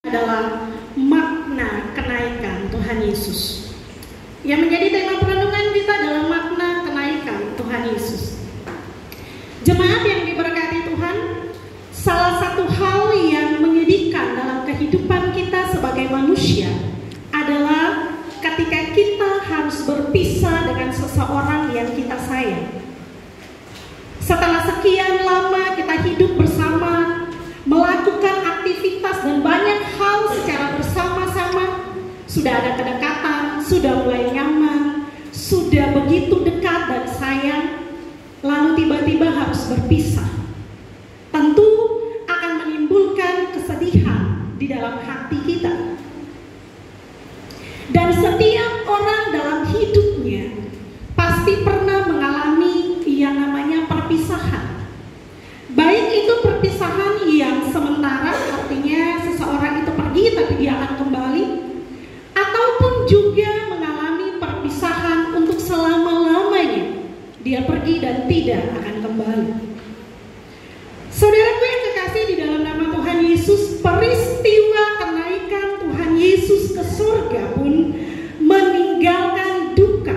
adalah makna kenaikan Tuhan Yesus. Yang menjadi tema perenungan kita adalah makna kenaikan Tuhan Yesus. Jemaat yang diberkati Tuhan, salah satu hal yang menyedihkan dalam kehidupan kita sebagai manusia adalah ketika kita harus berpisah dengan seseorang yang kita sayang. Setelah sekian lama kita hidup bersama, melakukan aktivitas dan banyak hal secara bersama-sama, sudah ada kedekatan, sudah mulai nyaman, sudah begitu dekat dan sayang, lalu tiba-tiba harus berpisah. Tentu akan menimbulkan kesedihan di dalam hati kita. Dan setiap orang dalam hidupnya pasti pernah mengalami yang namanya perpisahan. Baik itu perpisahan yang sementara, artinya seseorang itu pergi tapi dia akan kembali, ataupun juga mengalami perpisahan untuk selama-lamanya, dia pergi dan tidak akan kembali. Saudaraku yang kekasih di dalam nama Tuhan Yesus, peristiwa kenaikan Tuhan Yesus ke surga pun meninggalkan duka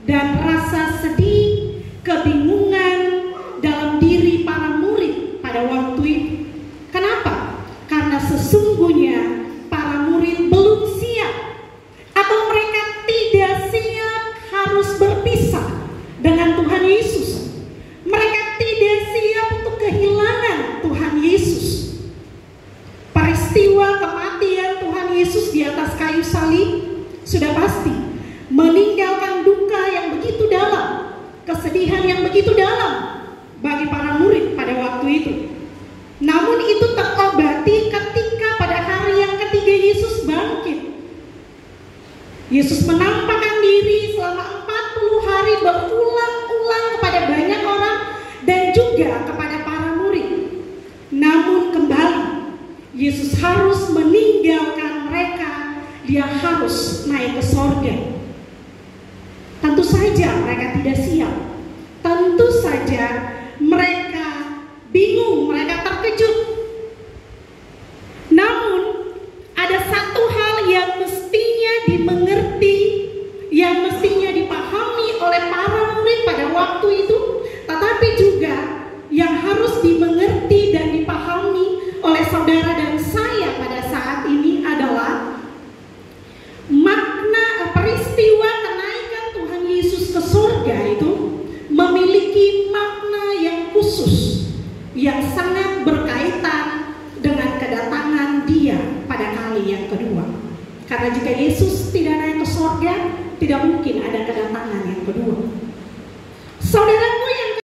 dan rasa sedih, kebingungan dalam diri para murid pada waktu itu. Kenapa? Karena sesungguhnya para murid belum siap, atau mereka tidak siap harus berpisah dengan Tuhan Yesus. Mereka tidak siap untuk kehilangan Tuhan Yesus. Peristiwa kematian Tuhan Yesus di atas kayu salib sudah pasti meninggalkan duka yang begitu dalam, kesedihan yang begitu dalam bagi para murid pada waktu itu. Namun itu terobati ketika pada hari yang ketiga Yesus bangkit. Yesus menampakkan diri selama 40 hari berulang-ulang kepada banyak orang dan juga kepada para murid. Namun kembali Yesus harus meninggalkan mereka. Dia harus naik ke sorga. Tentu saja mereka tidak siap. Tentu saja mereka bingung, mereka terkejut. Namun ada satu hal yang mestinya dimengerti, yang mestinya dipahami oleh para murid pada waktu itu, tetapi juga yang harus dimengerti dan dipahami oleh saudara dan saya pada saat ini adalah makna peristiwa kenaikan Tuhan Yesus ke surga itu memiliki makna yang khusus, yang sangat berkaitan dengan kedatangan Dia pada kali yang kedua. Karena jika Yesus tidak naik ke surga, tidak mungkin ada kedatangan yang kedua.